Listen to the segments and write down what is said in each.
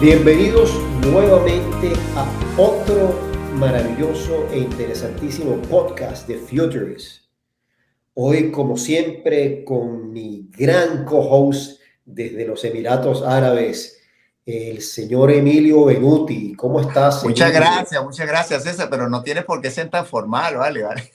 Bienvenidos nuevamente a otro maravilloso e interesantísimo podcast de Futurist. Hoy, como siempre, con mi gran co-host desde los Emiratos Árabes, el señor Emilio Benuti. ¿Cómo estás, Emilio? Muchas gracias, César, pero no tienes por qué ser tan formal, vale, vale.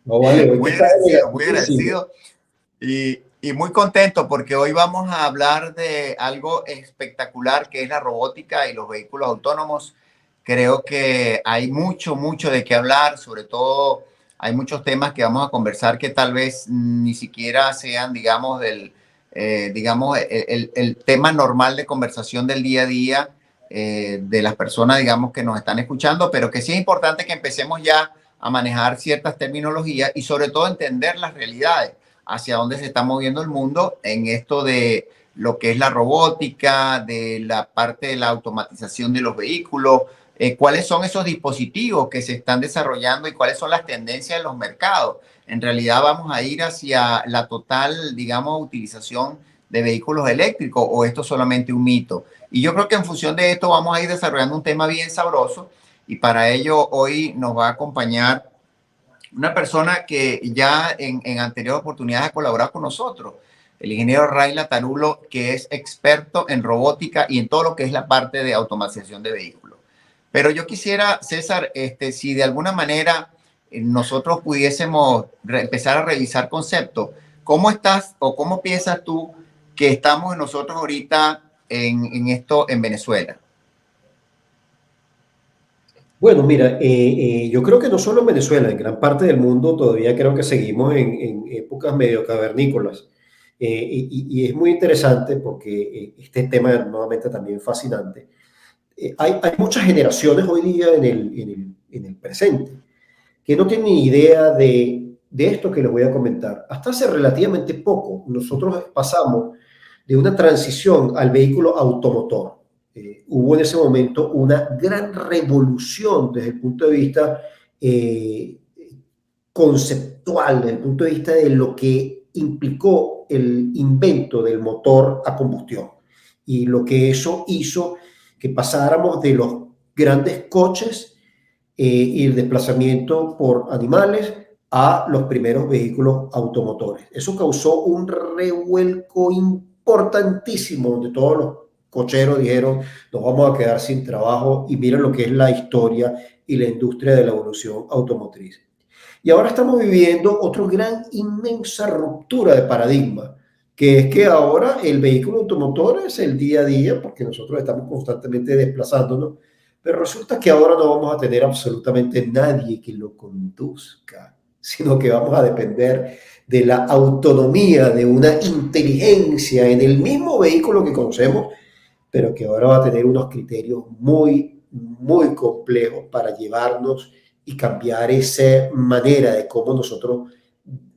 No, vale, hoy te Muy está agradecido, muy elegantísimo. agradecido y muy contento porque hoy vamos a hablar de algo espectacular que es la robótica y los vehículos autónomos. Creo que hay mucho de qué hablar, sobre todo hay muchos temas que vamos a conversar que tal vez ni siquiera sean, digamos, el tema normal de conversación del día a día de las personas, digamos, que nos están escuchando, pero que sí es importante que empecemos ya a manejar ciertas terminologías y sobre todo entender las realidades hacia dónde se está moviendo el mundo en esto de lo que es la robótica, de la parte de la automatización de los vehículos, cuáles son esos dispositivos que se están desarrollando y cuáles son las tendencias en los mercados. En realidad vamos a ir hacia la total, digamos, utilización de vehículos eléctricos o esto es solamente un mito. Y yo creo que en función de esto vamos a ir desarrollando un tema bien sabroso y para ello hoy nos va a acompañar una persona que ya en anteriores oportunidades ha colaborado con nosotros, el ingeniero Rayla Tarulo, que es experto en robótica y en todo lo que es la parte de automatización de vehículos. Pero yo quisiera, César, si de alguna manera nosotros pudiésemos empezar a revisar conceptos, ¿cómo estás o cómo piensas tú que estamos nosotros ahorita en esto en Venezuela? Bueno, mira, yo creo que no solo en Venezuela, en gran parte del mundo todavía creo que seguimos en épocas medio cavernícolas. Y es muy interesante porque este tema nuevamente también fascinante. Hay muchas generaciones hoy día en el presente que no tienen ni idea de esto que les voy a comentar. Hasta hace relativamente poco, nosotros pasamos de una transición al vehículo automotor. Hubo en ese momento una gran revolución desde el punto de vista eh, conceptual, desde el punto de vista de lo que implicó el invento del motor a combustión y lo que eso hizo que pasáramos de los grandes coches y el desplazamiento por animales a los primeros vehículos automotores. Eso causó un revuelco importantísimo donde todos los cocheros dijeron nos vamos a quedar sin trabajo y miren lo que es la historia y la industria de la evolución automotriz. Y ahora estamos viviendo otra gran, inmensa ruptura de paradigma, que es que ahora el vehículo automotor es el día a día, porque nosotros estamos constantemente desplazándonos, pero resulta que ahora no vamos a tener absolutamente nadie que lo conduzca, sino que vamos a depender de la autonomía, de una inteligencia en el mismo vehículo que conocemos, pero que ahora va a tener unos criterios muy complejos para llevarnos y cambiar esa manera de cómo nosotros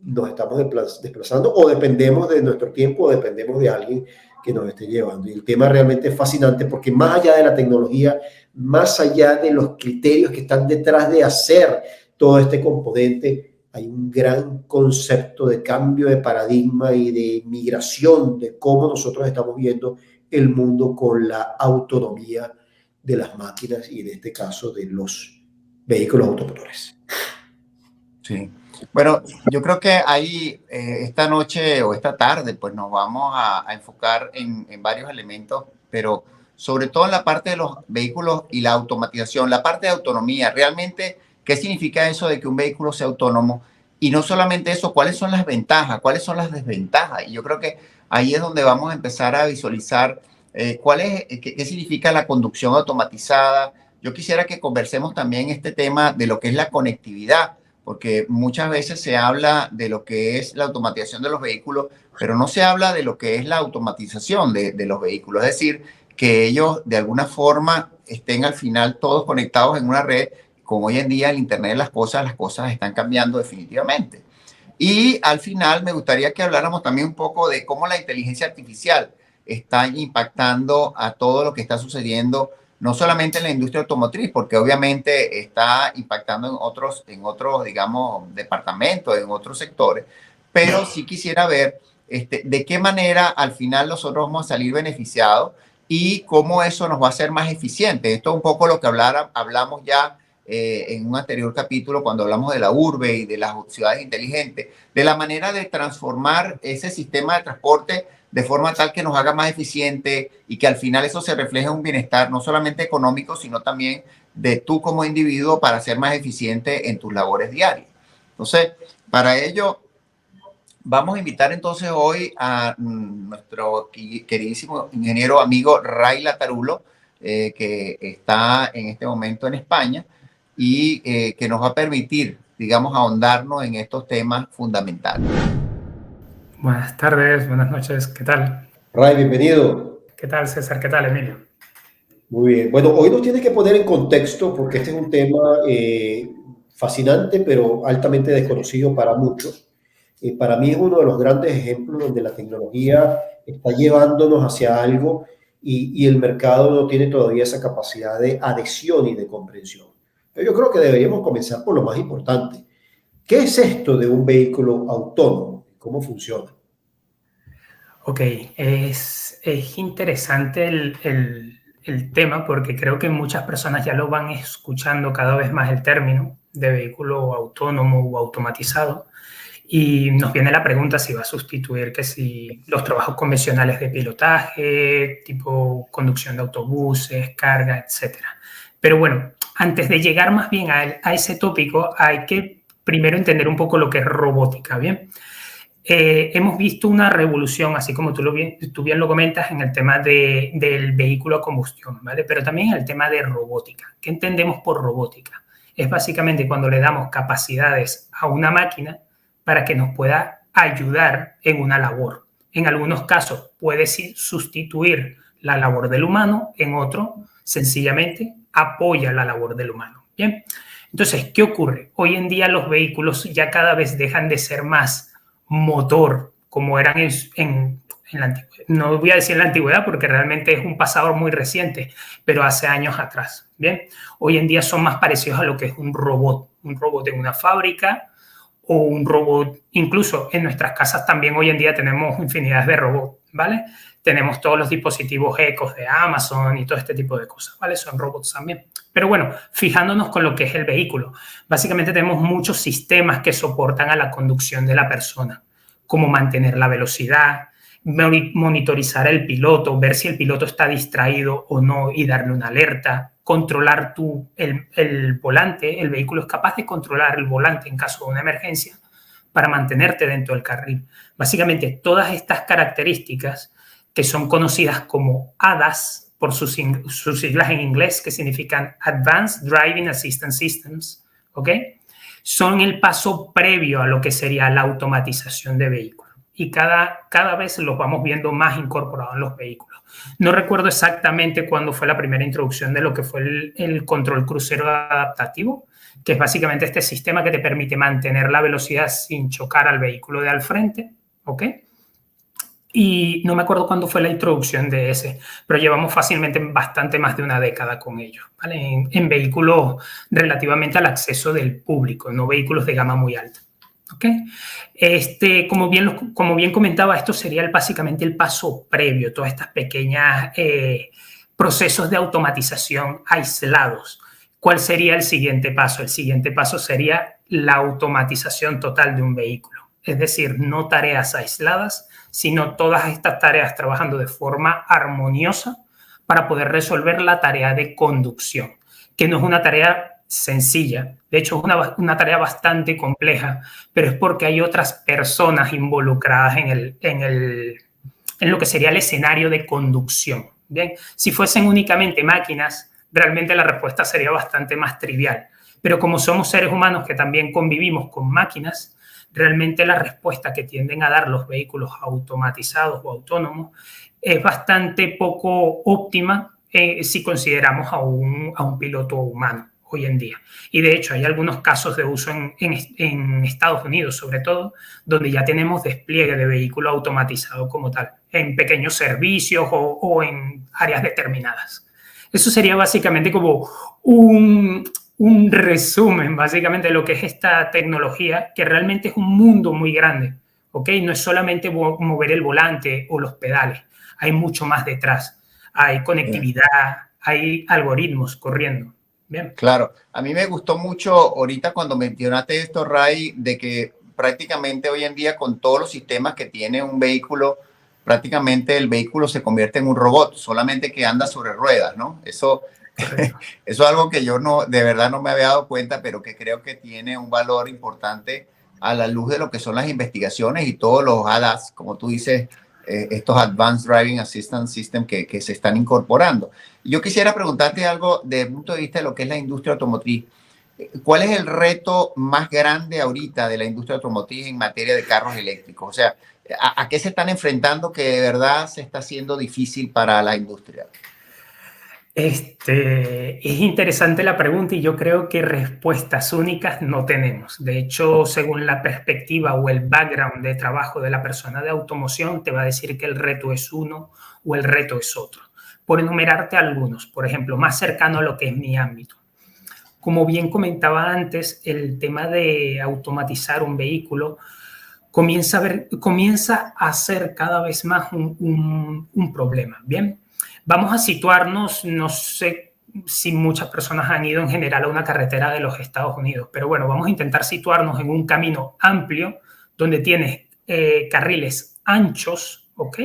nos estamos desplazando o dependemos de nuestro tiempo o dependemos de alguien que nos esté llevando. Y el tema realmente es fascinante porque más allá de la tecnología, más allá de los criterios que están detrás de hacer todo este componente, hay un gran concepto de cambio de paradigma y de migración de cómo nosotros estamos viendo el mundo con la autonomía de las máquinas y en este caso de los vehículos automotores. Sí. Bueno, yo creo que ahí esta noche o esta tarde, pues nos vamos a enfocar en varios elementos, pero sobre todo en la parte de los vehículos y la automatización, la parte de autonomía. Realmente, ¿qué significa eso de que un vehículo sea autónomo? Y no solamente eso, ¿cuáles son las ventajas? ¿Cuáles son las desventajas? Y yo creo que ahí es donde vamos a empezar a visualizar qué significa la conducción automatizada. Yo quisiera que conversemos también este tema de lo que es la conectividad porque muchas veces se habla de lo que es la automatización de los vehículos, pero no se habla de lo que es la automatización de los vehículos, es decir, que ellos de alguna forma estén al final todos conectados en una red, como hoy en día el Internet de las cosas están cambiando definitivamente. Y al final me gustaría que habláramos también un poco de cómo la inteligencia artificial está impactando a todo lo que está sucediendo, no solamente en la industria automotriz, porque obviamente está impactando en otros, digamos, departamentos, en otros sectores, pero sí quisiera ver de qué manera al final nosotros vamos a salir beneficiados y cómo eso nos va a hacer más eficientes. Esto es un poco lo que hablamos ya en un anterior capítulo cuando hablamos de la urbe y de las ciudades inteligentes, de la manera de transformar ese sistema de transporte de forma tal que nos haga más eficiente y que al final eso se refleje en un bienestar no solamente económico, sino también de tú como individuo para ser más eficiente en tus labores diarias. Entonces, para ello, vamos a invitar entonces hoy a nuestro queridísimo ingeniero amigo Rayla Tarulo, que está en este momento en España y que nos va a permitir, digamos, ahondarnos en estos temas fundamentales. Buenas tardes, buenas noches, ¿qué tal? Ray, bienvenido. ¿Qué tal, César? ¿Qué tal, Emilio? Muy bien. Bueno, hoy nos tienes que poner en contexto porque este es un tema fascinante, pero altamente desconocido para muchos. Para mí es uno de los grandes ejemplos donde la tecnología está llevándonos hacia algo y el mercado no tiene todavía esa capacidad de adhesión y de comprensión. Pero yo creo que deberíamos comenzar por lo más importante. ¿Qué es esto de un vehículo autónomo? ¿Cómo funciona? Ok, es interesante el tema porque creo que muchas personas ya lo van escuchando cada vez más el término de vehículo autónomo o automatizado y nos viene la pregunta si va a sustituir que si los trabajos convencionales de pilotaje, tipo conducción de autobuses, carga, etcétera. Pero bueno, antes de llegar más bien a ese tópico hay que primero entender un poco lo que es robótica, ¿bien? Hemos visto una revolución, así como tú bien lo comentas, en el tema del vehículo a combustión, ¿vale? Pero también en el tema de robótica. ¿Qué entendemos por robótica? Es básicamente cuando le damos capacidades a una máquina para que nos pueda ayudar en una labor. En algunos casos puede sustituir la labor del humano, en otro sencillamente apoya la labor del humano. Bien, entonces, ¿qué ocurre? Hoy en día los vehículos ya cada vez dejan de ser más motor, como eran en la antigüedad. No voy a decir en la antigüedad porque realmente es un pasado muy reciente, pero hace años atrás. Bien, hoy en día son más parecidos a lo que es un robot en una fábrica o un robot, incluso en nuestras casas también hoy en día tenemos infinidad de robots, ¿vale? Tenemos todos los dispositivos Ecos de Amazon y todo este tipo de cosas, ¿vale? Son robots también. Pero bueno, fijándonos con lo que es el vehículo, básicamente tenemos muchos sistemas que soportan a la conducción de la persona, como mantener la velocidad, monitorizar el piloto, ver si el piloto está distraído o no y darle una alerta, controlar el volante. El vehículo es capaz de controlar el volante en caso de una emergencia para mantenerte dentro del carril. Básicamente, todas estas características que son conocidas como ADAS, por sus siglas en inglés, que significan Advanced Driving Assistance Systems, ¿ok? Son el paso previo a lo que sería la automatización de vehículos. Y cada vez los vamos viendo más incorporados en los vehículos. No recuerdo exactamente cuándo fue la primera introducción de lo que fue el control crucero adaptativo, que es básicamente este sistema que te permite mantener la velocidad sin chocar al vehículo de al frente, ¿ok? Y no me acuerdo cuándo fue la introducción de ese, pero llevamos fácilmente bastante más de una década con ellos, ¿vale? En vehículos relativamente al acceso del público, no vehículos de gama muy alta. ¿Okay? Como bien comentaba, esto sería básicamente el paso previo, todas estas pequeñas procesos de automatización aislados. ¿Cuál sería el siguiente paso? El siguiente paso sería la automatización total de un vehículo, es decir, no tareas aisladas, sino todas estas tareas trabajando de forma armoniosa para poder resolver la tarea de conducción, que no es una tarea sencilla. De hecho, es una tarea bastante compleja, pero es porque hay otras personas involucradas en lo que sería el escenario de conducción. Bien, si fuesen únicamente máquinas, realmente la respuesta sería bastante más trivial. Pero como somos seres humanos que también convivimos con máquinas, realmente la respuesta que tienden a dar los vehículos automatizados o autónomos es bastante poco óptima si consideramos a un piloto humano hoy en día. Y de hecho hay algunos casos de uso en Estados Unidos, sobre todo, donde ya tenemos despliegue de vehículo automatizado como tal, en pequeños servicios o en áreas determinadas. Eso sería básicamente como un resumen, básicamente, de lo que es esta tecnología, que realmente es un mundo muy grande, ¿ok? No es solamente mover el volante o los pedales, hay mucho más detrás. hay conectividad, hay algoritmos corriendo. Bien. Claro, a mí me gustó mucho ahorita cuando mencionaste esto, Ray, de que prácticamente hoy en día con todos los sistemas que tiene un vehículo, prácticamente el vehículo se convierte en un robot, solamente que anda sobre ruedas, ¿no? Eso, eso es algo que yo no, de verdad no me había dado cuenta, pero que creo que tiene un valor importante a la luz de lo que son las investigaciones y todos los ADAS, como tú dices, estos Advanced Driving Assistance System que se están incorporando. Yo quisiera preguntarte algo desde el punto de vista de lo que es la industria automotriz. ¿Cuál es el reto más grande ahorita de la industria automotriz en materia de carros eléctricos? O sea, ¿a qué se están enfrentando que de verdad se está haciendo difícil para la industria? Es interesante la pregunta y yo creo que respuestas únicas no tenemos. De hecho, según la perspectiva o el background de trabajo de la persona de automoción, te va a decir que el reto es uno o el reto es otro. Por enumerarte algunos, por ejemplo, más cercano a lo que es mi ámbito. Como bien comentaba antes, el tema de automatizar un vehículo comienza a ser cada vez más un problema, ¿bien? Vamos a situarnos, no sé si muchas personas han ido en general a una carretera de los Estados Unidos, pero bueno, vamos a intentar situarnos en un camino amplio donde tienes carriles anchos, ¿ok?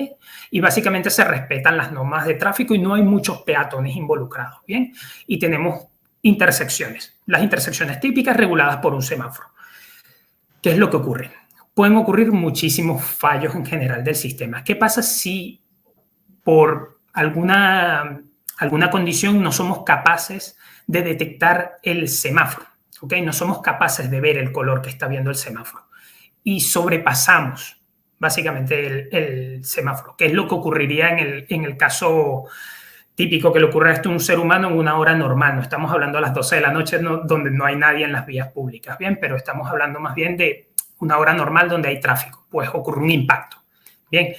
Y básicamente se respetan las normas de tráfico y no hay muchos peatones involucrados, ¿bien? Y tenemos intersecciones, las intersecciones típicas reguladas por un semáforo. ¿Qué es lo que ocurre? Pueden ocurrir muchísimos fallos en general del sistema. ¿Qué pasa si por alguna condición no somos capaces de detectar el semáforo? ¿Ok? No somos capaces de ver el color que está viendo el semáforo y sobrepasamos básicamente el semáforo, que es lo que ocurriría en el caso típico que le ocurre a un ser humano en una hora normal. No estamos hablando a las 12 de la noche donde no hay nadie en las vías públicas, bien, pero estamos hablando más bien de una hora normal donde hay tráfico, pues ocurre un impacto. Bien,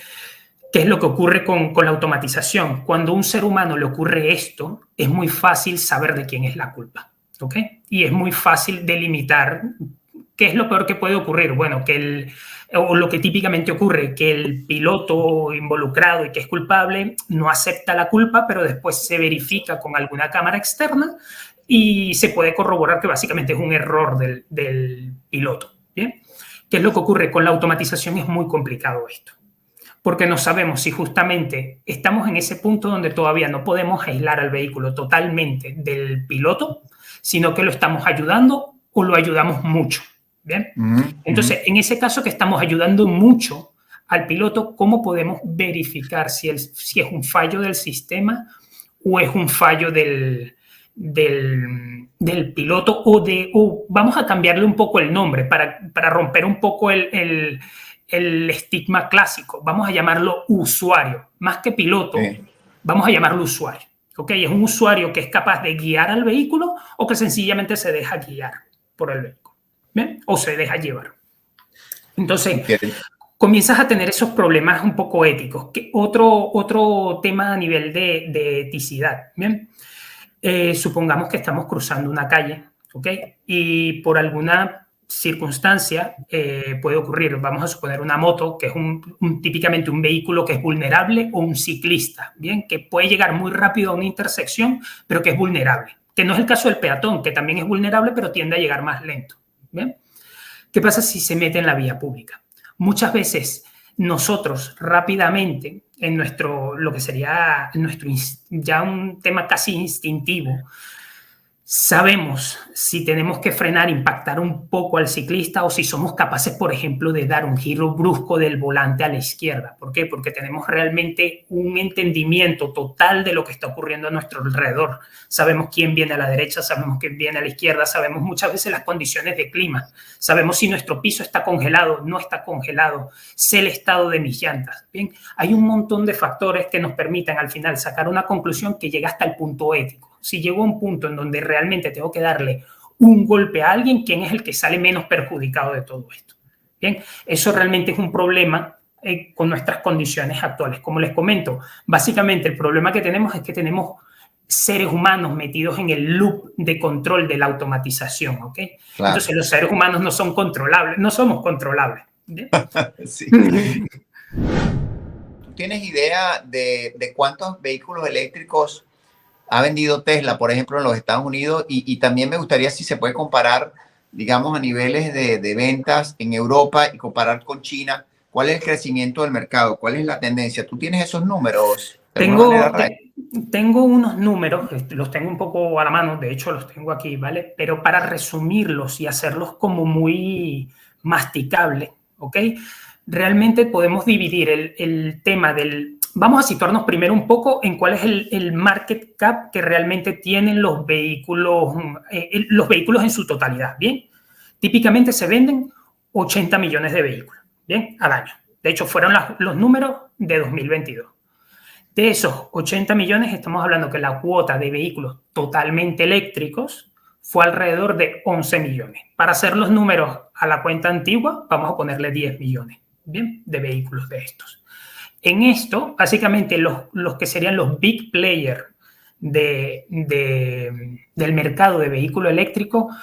¿qué es lo que ocurre con la automatización? Cuando a un ser humano le ocurre esto, es muy fácil saber de quién es la culpa, ¿ok? Y es muy fácil delimitar qué es lo peor que puede ocurrir. Bueno, o lo que típicamente ocurre, que el piloto involucrado y que es culpable no acepta la culpa, pero después se verifica con alguna cámara externa y se puede corroborar que básicamente es un error del piloto, ¿bien? ¿Qué es lo que ocurre? Con la automatización es muy complicado esto, porque no sabemos si justamente estamos en ese punto donde todavía no podemos aislar al vehículo totalmente del piloto, sino que lo estamos ayudando o lo ayudamos mucho. ¿Bien? Entonces, en ese caso que estamos ayudando mucho al piloto, ¿cómo podemos verificar si es un fallo del sistema o es un fallo del piloto o vamos a cambiarle un poco el nombre para romper un poco el estigma clásico? Vamos a llamarlo usuario, más que piloto, vamos a llamarlo usuario. ¿Ok? Es un usuario que es capaz de guiar al vehículo o que sencillamente se deja guiar por el vehículo. ¿Bien? O se deja llevar. Entonces, comienzas a tener esos problemas un poco éticos. Otro tema a nivel de eticidad. ¿Bien? Supongamos que estamos cruzando una calle, ¿ok? Y por alguna circunstancia puede ocurrir, vamos a suponer una moto, que es típicamente un vehículo que es vulnerable, o un ciclista, ¿bien? Que puede llegar muy rápido a una intersección, pero que es vulnerable. Que no es el caso del peatón, que también es vulnerable, pero tiende a llegar más lento. ¿Bien? ¿Qué pasa si se mete en la vía pública? Muchas veces nosotros rápidamente, lo que sería ya un tema casi instintivo, sabemos si tenemos que frenar, impactar un poco al ciclista o si somos capaces, por ejemplo, de dar un giro brusco del volante a la izquierda. ¿Por qué? Porque tenemos realmente un entendimiento total de lo que está ocurriendo a nuestro alrededor. Sabemos quién viene a la derecha, sabemos quién viene a la izquierda, sabemos muchas veces las condiciones de clima, sabemos si nuestro piso está congelado, no está congelado, sé el estado de mis llantas. Bien, hay un montón de factores que nos permitan al final sacar una conclusión que llega hasta el punto ético. Si llego a un punto en donde realmente tengo que darle un golpe a alguien, ¿quién es el que sale menos perjudicado de todo esto? Bien, eso realmente es un problema con nuestras condiciones actuales. Como les comento, básicamente el problema que tenemos es que tenemos seres humanos metidos en el loop de control de la automatización, ¿ok? Claro. Entonces los seres humanos no son controlables, no somos controlables. ¿Bien? Sí. tienes idea de cuántos vehículos eléctricos ha vendido Tesla, por ejemplo, en los Estados Unidos? Y también me gustaría si se puede comparar, digamos, a niveles de ventas en Europa y comparar con China. ¿Cuál es el crecimiento del mercado? ¿Cuál es la tendencia? ¿Tú tienes esos números de alguna manera, Ray? Tengo unos números, los tengo un poco a la mano, de hecho los tengo aquí, ¿vale? Pero para resumirlos y hacerlos como muy masticables, ¿ok? Realmente podemos dividir el tema del... Vamos a situarnos primero un poco en cuál es el market cap que realmente tienen los vehículos en su totalidad, ¿bien? Típicamente se venden 80 millones de vehículos, ¿bien? Al año. De hecho, fueron los números de 2022. De esos 80 millones, estamos hablando que la cuota de vehículos totalmente eléctricos fue alrededor de 11 millones. Para hacer los números a la cuenta antigua, vamos a ponerle 10 millones, ¿bien? De vehículos de estos. En esto, básicamente, los que serían los big players del mercado de vehículo eléctrico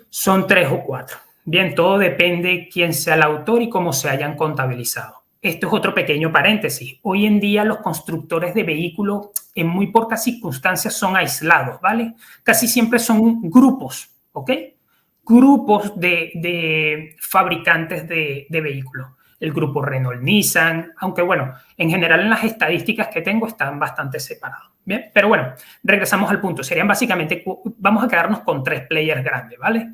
son 3 o 4. Bien, todo depende quién sea el autor y cómo se hayan contabilizado. Esto es otro pequeño paréntesis. Hoy en día los constructores de vehículos en muy pocas circunstancias son aislados, ¿vale? Casi siempre son grupos, ¿ok? Grupos de fabricantes de vehículos. El grupo Renault-Nissan, aunque bueno, en general en las estadísticas que tengo están bastante separados. Bien, pero bueno, regresamos al punto. Serían básicamente, vamos a quedarnos con 3 players grandes, ¿vale?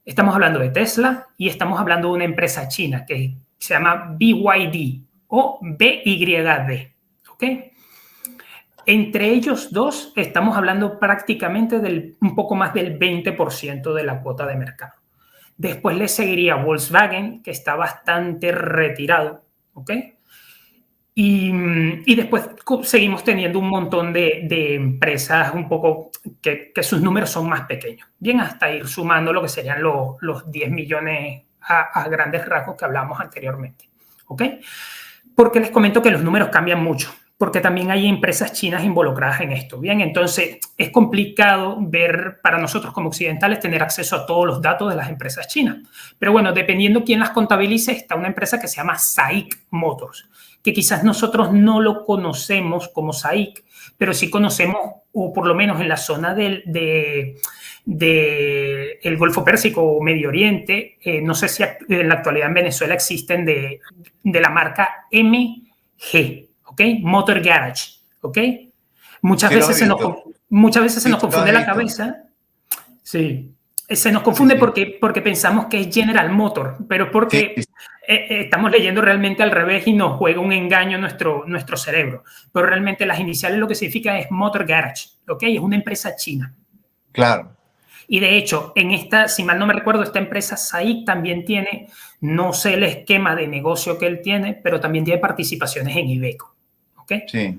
Estamos hablando de Tesla y estamos hablando de una empresa china que se llama BYD o BYD, ¿ok? Entre ellos dos estamos hablando prácticamente un poco más del 20% de la cuota de mercado. Después le seguiría Volkswagen, que está bastante retirado, ¿ok? Y después seguimos teniendo un montón de empresas un poco que sus números son más pequeños. Bien, hasta ir sumando lo que serían los 10 millones a grandes rasgos que hablamos anteriormente. ¿Ok? Porque les comento que los números cambian mucho, porque también hay empresas chinas involucradas en esto. Bien, entonces es complicado ver para nosotros como occidentales tener acceso a todos los datos de las empresas chinas. Pero bueno, dependiendo quién las contabilice, está una empresa que se llama SAIC Motors, que quizás nosotros no lo conocemos como SAIC, pero sí conocemos, o por lo menos en la zona del Golfo Pérsico o Medio Oriente, no sé si en la actualidad en Venezuela existen de la marca MG, ¿ok? Motor Garage, ¿ok? Muchas veces se nos confunde la cabeza. Sí. Se nos confunde porque pensamos que es General Motor, pero porque estamos leyendo realmente al revés y nos juega un engaño nuestro cerebro. Pero realmente las iniciales lo que significa es Motor Garage, ¿ok? Es una empresa china. Claro. Y de hecho, en esta, si mal no me recuerdo, esta empresa SAIC también tiene, no sé el esquema de negocio que él tiene, pero también tiene participaciones en Iveco, ¿ok? Sí.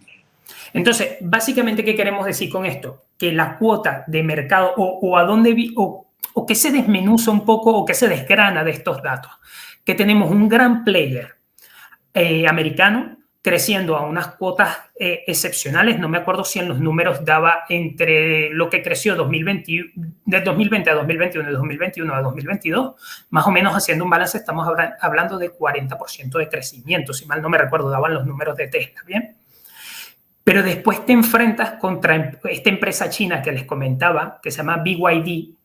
Entonces, básicamente, ¿qué queremos decir con esto? Que la cuota de mercado o a dónde o que se desmenuza un poco o que se desgrana de estos datos. Que tenemos un gran player americano creciendo a unas cuotas excepcionales. No me acuerdo si en los números daba entre lo que creció de 2020 a 2021 y de 2021 a 2022, más o menos haciendo un balance, estamos hablando de 40% de crecimiento. Si mal no me recuerdo, daban los números de Tesla, ¿bien? Pero después te enfrentas contra esta empresa china que les comentaba, que se llama BYD,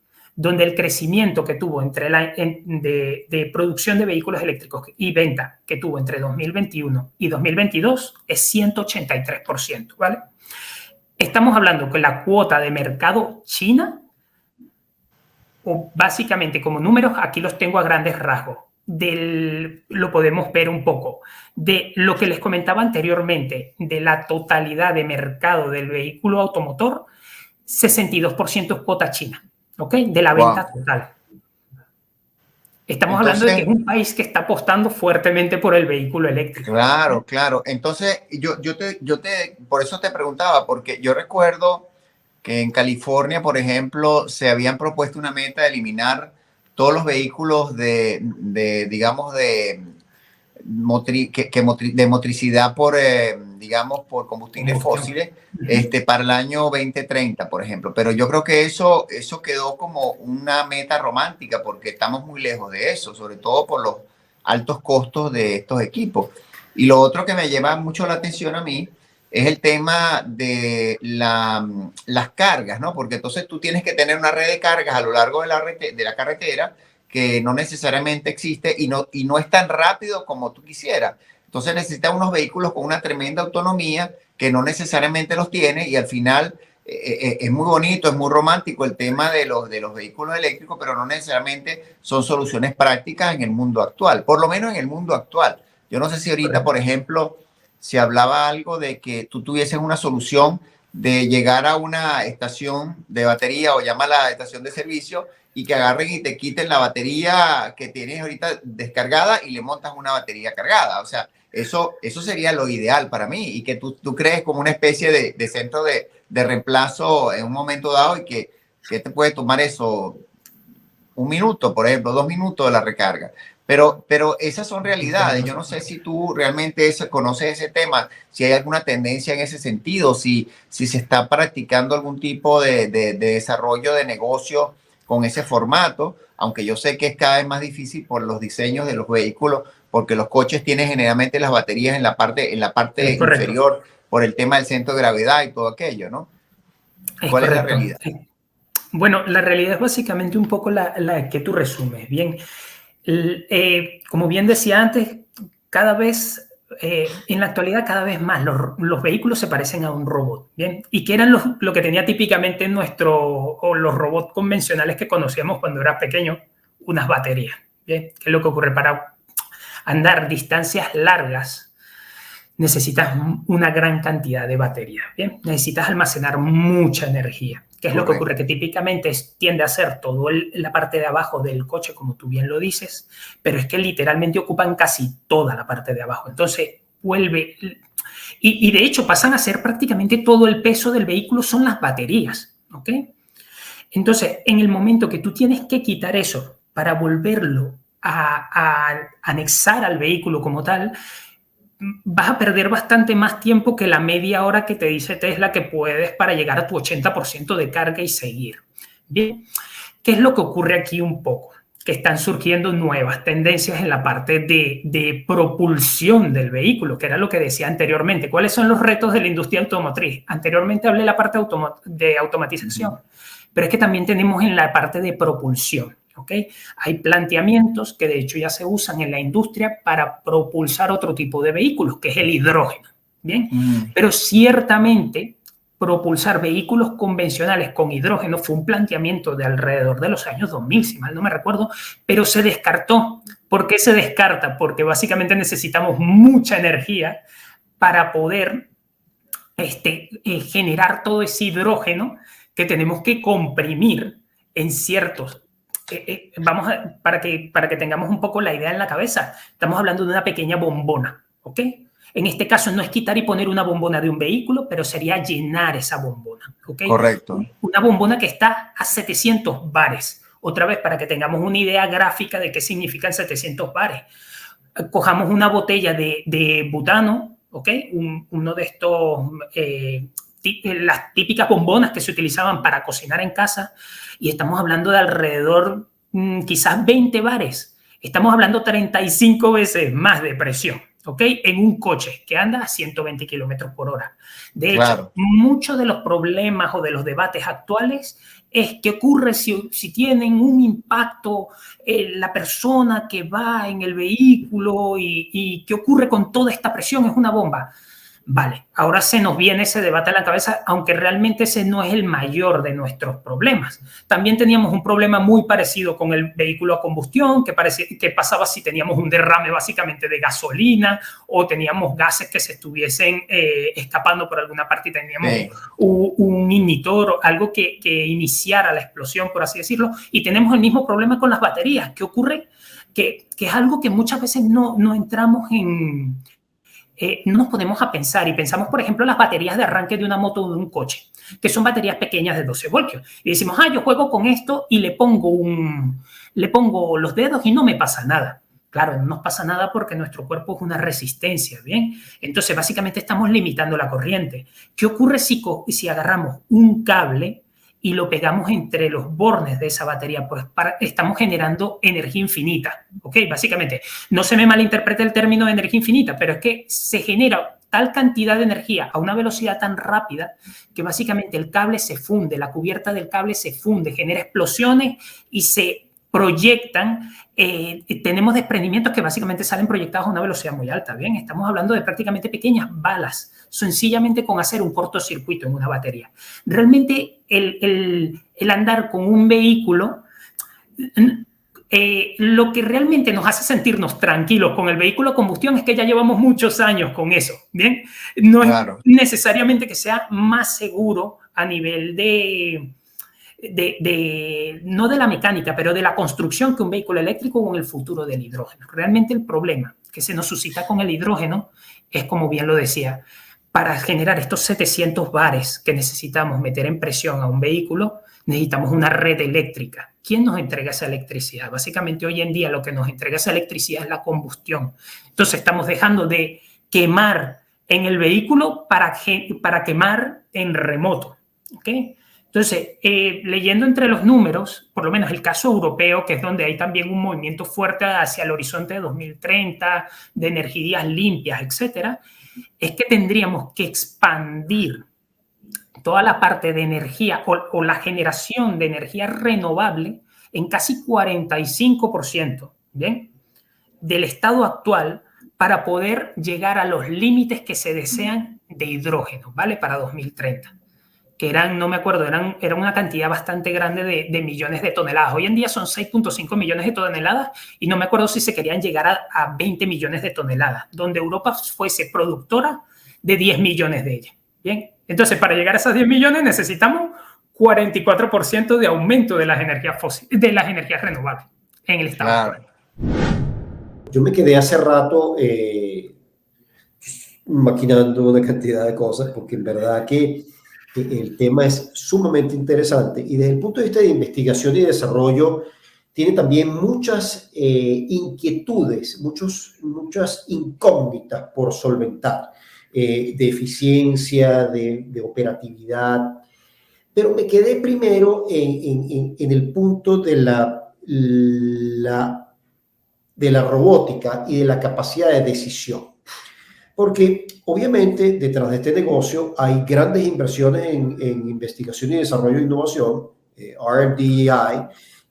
donde el crecimiento que tuvo de producción de vehículos eléctricos y venta que tuvo entre 2021 y 2022 es 183%, ¿vale? Estamos hablando que la cuota de mercado china, o básicamente como números, aquí los tengo a grandes rasgos, lo podemos ver un poco, de lo que les comentaba anteriormente, de la totalidad de mercado del vehículo automotor, 62% es cuota china. ¿Ok? De la venta total. Estamos hablando de que es un país que está apostando fuertemente por el vehículo eléctrico. Claro, claro. Entonces, por eso te preguntaba, porque yo recuerdo que en California, por ejemplo, se habían propuesto una meta de eliminar todos los vehículos digamos, de motricidad por, digamos, por combustibles fósiles para el año 2030, por ejemplo. Pero yo creo que eso quedó como una meta romántica porque estamos muy lejos de eso, sobre todo por los altos costos de estos equipos. Y lo otro que me lleva mucho la atención a mí es el tema de las cargas, ¿no? Porque entonces tú tienes que tener una red de cargas a lo largo de la carretera que no necesariamente existe y no es tan rápido como tú quisieras. Entonces necesitas unos vehículos con una tremenda autonomía que no necesariamente los tiene y al final es muy bonito, es muy romántico el tema de los vehículos eléctricos, pero no necesariamente son soluciones prácticas en el mundo actual, por lo menos en el mundo actual. Yo no sé si ahorita, por ejemplo, se hablaba algo de que tú tuvieses una solución de llegar a una estación de batería o llama a la estación de servicio y que agarren y te quiten la batería que tienes ahorita descargada y le montas una batería cargada. O sea, eso sería lo ideal para mí y que tú crees como una especie de centro de reemplazo en un momento dado y que te puede tomar eso 1 minuto, por ejemplo, 2 minutos de la recarga. Pero esas son realidades. Yo no sé si tú realmente conoces ese tema, si hay alguna tendencia en ese sentido, si se está practicando algún tipo de desarrollo de negocio con ese formato, aunque yo sé que es cada vez más difícil por los diseños de los vehículos, porque los coches tienen generalmente las baterías en la parte inferior por el tema del centro de gravedad y todo aquello, ¿no? ¿Cuál es la realidad? Bueno, la realidad es básicamente un poco la que tú resumes. Bien, como bien decía antes, cada vez, en la actualidad, cada vez más los vehículos se parecen a un robot. Bien, y que eran lo que tenía típicamente o los robots convencionales que conocíamos cuando eras pequeño, unas baterías. Bien, ¿qué es lo que ocurre? Para andar distancias largas necesitas una gran cantidad de batería. Bien, necesitas almacenar mucha energía. ¿Qué es lo que ocurre? Que típicamente tiende a ser toda la parte de abajo del coche, como tú bien lo dices, pero es que literalmente ocupan casi toda la parte de abajo. Entonces, vuelve... Y de hecho pasan a ser prácticamente todo el peso del vehículo son las baterías, ¿ok? Entonces, en el momento que tú tienes que quitar eso para volverlo a anexar al vehículo como tal, vas a perder bastante más tiempo que la media hora que te dice Tesla que puedes para llegar a tu 80% de carga y seguir. Bien, ¿qué es lo que ocurre aquí un poco? Que están surgiendo nuevas tendencias en la parte de propulsión del vehículo, que era lo que decía anteriormente. ¿Cuáles son los retos de la industria automotriz? Anteriormente hablé de la parte de automatización, pero es que también tenemos en la parte de propulsión. ¿Okay? Hay planteamientos que de hecho ya se usan en la industria para propulsar otro tipo de vehículos, que es el hidrógeno. ¿Bien? Pero ciertamente propulsar vehículos convencionales con hidrógeno fue un planteamiento de alrededor de los años 2000, si mal no me recuerdo, pero se descartó. ¿Por qué se descarta? Porque básicamente necesitamos mucha energía para poder generar todo ese hidrógeno que tenemos que comprimir en ciertos... para que tengamos un poco la idea en la cabeza, estamos hablando de una pequeña bombona, ¿ok? En este caso no es quitar y poner una bombona de un vehículo, pero sería llenar esa bombona, ¿ok? Correcto. Una bombona que está a 700 bares. Otra vez, para que tengamos una idea gráfica de qué significan 700 bares. Cojamos una botella de butano, ¿ok? Uno de estos... las típicas bombonas que se utilizaban para cocinar en casa y estamos hablando de alrededor quizás 20 bares. Estamos hablando 35 veces más de presión, ¿ok? En un coche que anda a 120 kilómetros por hora. De hecho, muchos de los problemas o de los debates actuales es qué ocurre si tienen un impacto la persona que va en el vehículo y qué ocurre con toda esta presión, es una bomba. Vale, ahora se nos viene ese debate a la cabeza, aunque realmente ese no es el mayor de nuestros problemas. También teníamos un problema muy parecido con el vehículo a combustión, que pasaba si teníamos un derrame básicamente de gasolina o teníamos gases que se estuviesen escapando por alguna parte y teníamos un ignitor, algo que iniciara la explosión, por así decirlo. Y tenemos el mismo problema con las baterías. ¿Qué ocurre? Que es algo que muchas veces no entramos en... no nos ponemos a pensar y pensamos, por ejemplo, las baterías de arranque de una moto o de un coche, que son baterías pequeñas de 12 voltios. Y decimos, yo juego con esto y le pongo los dedos y no me pasa nada. Claro, no nos pasa nada porque nuestro cuerpo es una resistencia, ¿bien? Entonces, básicamente estamos limitando la corriente. ¿Qué ocurre si agarramos un cable y lo pegamos entre los bornes de esa batería, pues estamos generando energía infinita, ¿ok? Básicamente, no se me malinterprete el término de energía infinita, pero es que se genera tal cantidad de energía a una velocidad tan rápida que básicamente el cable se funde, la cubierta del cable se funde, genera explosiones y se proyectan, tenemos desprendimientos que básicamente salen proyectados a una velocidad muy alta, ¿bien? Estamos hablando de prácticamente pequeñas balas, sencillamente con hacer un cortocircuito en una batería. Realmente el andar con un vehículo, lo que realmente nos hace sentirnos tranquilos con el vehículo a combustión es que ya llevamos muchos años con eso, ¿bien? No Claro. es necesariamente que sea más seguro a nivel no de la mecánica, pero de la construcción que un vehículo eléctrico o en el futuro del hidrógeno. Realmente el problema que se nos suscita con el hidrógeno es, como bien lo decía, para generar estos 700 bares que necesitamos meter en presión a un vehículo, necesitamos una red eléctrica. ¿Quién nos entrega esa electricidad? Básicamente hoy en día lo que nos entrega esa electricidad es la combustión. Entonces estamos dejando de quemar en el vehículo para quemar en remoto, ¿ok? Entonces, leyendo entre los números, por lo menos el caso europeo, que es donde hay también un movimiento fuerte hacia el horizonte de 2030, de energías limpias, etcétera, es que tendríamos que expandir toda la parte de energía o la generación de energía renovable en casi 45%, ¿bien? Del estado actual para poder llegar a los límites que se desean de hidrógeno, ¿vale? Para 2030. Que eran, no me acuerdo, era una cantidad bastante grande de millones de toneladas. Hoy en día son 6.5 millones de toneladas y no me acuerdo si se querían llegar a 20 millones de toneladas, donde Europa fuese productora de 10 millones de ellas. Bien, entonces para llegar a esas 10 millones necesitamos 44% de aumento de las energías fósiles, de las energías renovables en el estado. Claro. Yo me quedé hace rato maquinando una cantidad de cosas, porque en verdad que el tema es sumamente interesante y desde el punto de vista de investigación y desarrollo tiene también muchas inquietudes, muchas incógnitas por solventar, de eficiencia, de operatividad, pero me quedé primero en el punto de la robótica y de la capacidad de decisión. Porque obviamente detrás de este negocio hay grandes inversiones en investigación y desarrollo e innovación, R&D,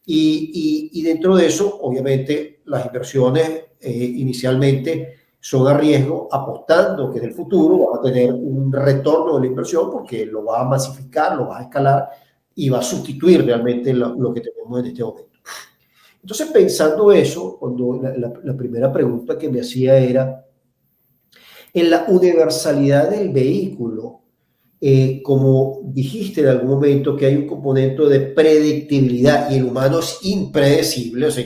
y dentro de eso, obviamente, las inversiones inicialmente son a riesgo, apostando que en el futuro va a tener un retorno de la inversión porque lo va a masificar, lo va a escalar y va a sustituir realmente lo que tenemos en este momento. Entonces, pensando eso, cuando la primera pregunta que me hacía era, en la universalidad del vehículo, como dijiste en algún momento que hay un componente de predictibilidad y el humano es impredecible, o sea,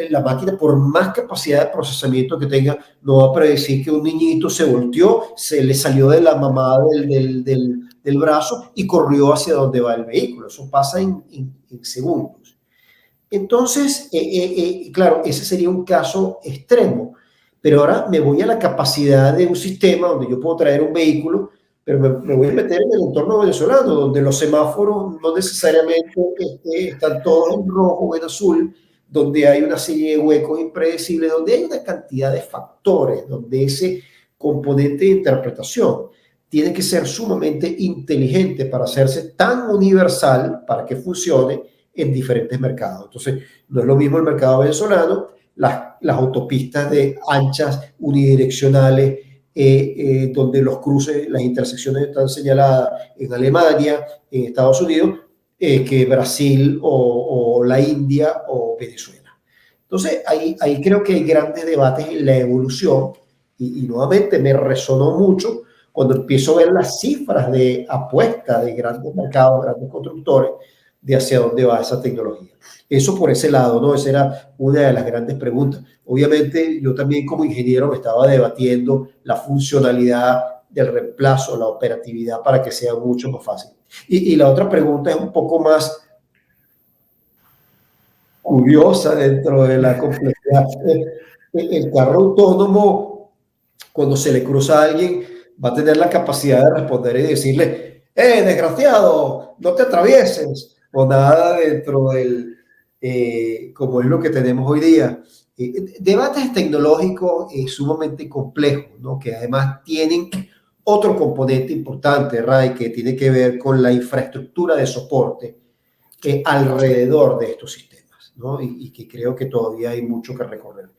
la máquina por más capacidad de procesamiento que tenga no va a predecir que un niñito se volteó, se le salió de la mamada del brazo y corrió hacia donde va el vehículo. Eso pasa en segundos. Entonces, claro, ese sería un caso extremo. Pero ahora me voy a la capacidad de un sistema donde yo puedo traer un vehículo, pero me voy a meter en el entorno venezolano, donde los semáforos no necesariamente están todos en rojo o en azul, donde hay una serie de huecos impredecibles, donde hay una cantidad de factores, donde ese componente de interpretación tiene que ser sumamente inteligente para hacerse tan universal para que funcione en diferentes mercados. Entonces, no es lo mismo el mercado venezolano, las autopistas de anchas unidireccionales, donde los cruces, las intersecciones están señaladas en Alemania, en Estados Unidos, que Brasil o la India o Venezuela. Entonces, ahí creo que hay grandes debates en la evolución y nuevamente me resonó mucho cuando empiezo a ver las cifras de apuesta de grandes mercados, grandes constructores, de hacia dónde va esa tecnología. Eso por ese lado, ¿no? Esa era una de las grandes preguntas. Obviamente, yo también como ingeniero me estaba debatiendo la funcionalidad del reemplazo, la operatividad para que sea mucho más fácil. Y la otra pregunta es un poco más curiosa dentro de la complejidad. El carro autónomo, cuando se le cruza a alguien, va a tener la capacidad de responder y decirle, desgraciado, no te atravieses, o nada dentro del, como es lo que tenemos hoy día. Debates tecnológicos sumamente complejos, ¿no? Que además tienen otro componente importante, Ray, que tiene que ver con la infraestructura de soporte alrededor de estos sistemas, ¿no? Y que creo que todavía hay mucho que recorrer.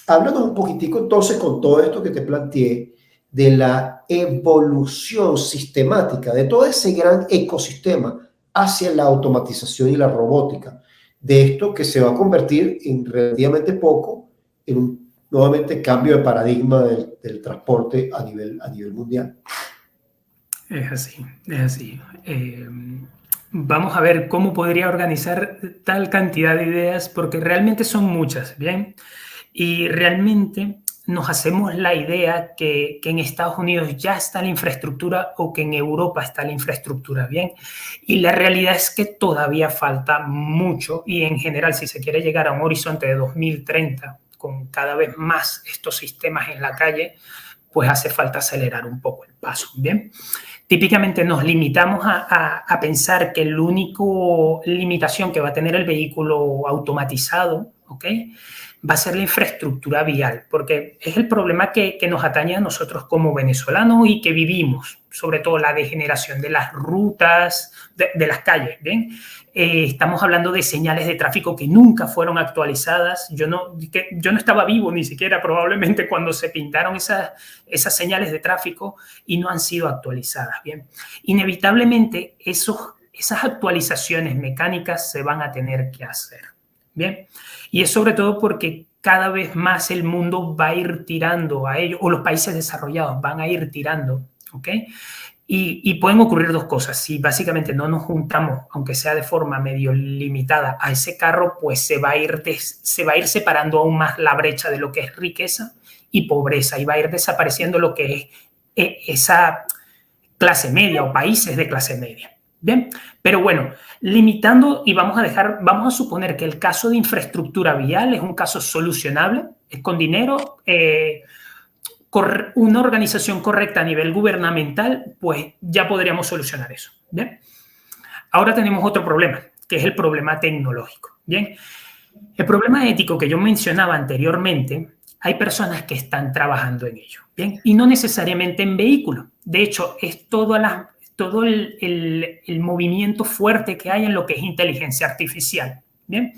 Háblanos un poquitico entonces con todo esto que te planteé de la evolución sistemática de todo ese gran ecosistema hacia la automatización y la robótica, de esto que se va a convertir en relativamente poco en un nuevamente cambio de paradigma del transporte a nivel mundial. Es así, es así. Vamos a ver cómo podría organizar tal cantidad de ideas, porque realmente son muchas, ¿bien? Y realmente nos hacemos la idea que en Estados Unidos ya está la infraestructura o que en Europa está la infraestructura, ¿bien? Y la realidad es que todavía falta mucho y en general, si se quiere llegar a un horizonte de 2030 con cada vez más estos sistemas en la calle, pues hace falta acelerar un poco el paso, ¿bien? Típicamente nos limitamos a pensar que la única limitación que va a tener el vehículo automatizado, ¿ok?, va a ser la infraestructura vial, porque es el problema que nos atañe a nosotros como venezolanos y que vivimos, sobre todo la degeneración de las rutas, de las calles, ¿bien? Estamos hablando de señales de tráfico que nunca fueron actualizadas. Yo no estaba vivo ni siquiera probablemente cuando se pintaron esas señales de tráfico y no han sido actualizadas, ¿bien? Inevitablemente esas actualizaciones mecánicas se van a tener que hacer, ¿bien? Y es sobre todo porque cada vez más el mundo va a ir tirando a ello, o los países desarrollados van a ir tirando, ¿ok? Y pueden ocurrir dos cosas. Si básicamente no nos juntamos, aunque sea de forma medio limitada, a ese carro, pues se va a ir separando aún más la brecha de lo que es riqueza y pobreza, y va a ir desapareciendo lo que es esa clase media o países de clase media. Bien, pero bueno, limitando y vamos a suponer que el caso de infraestructura vial es un caso solucionable, es con dinero, una organización correcta a nivel gubernamental, pues ya podríamos solucionar eso. Bien, ahora tenemos otro problema, que es el problema tecnológico. Bien, el problema ético que yo mencionaba anteriormente, hay personas que están trabajando en ello, bien, y no necesariamente en vehículos. De hecho, es todo el movimiento fuerte que hay en lo que es inteligencia artificial. Bien,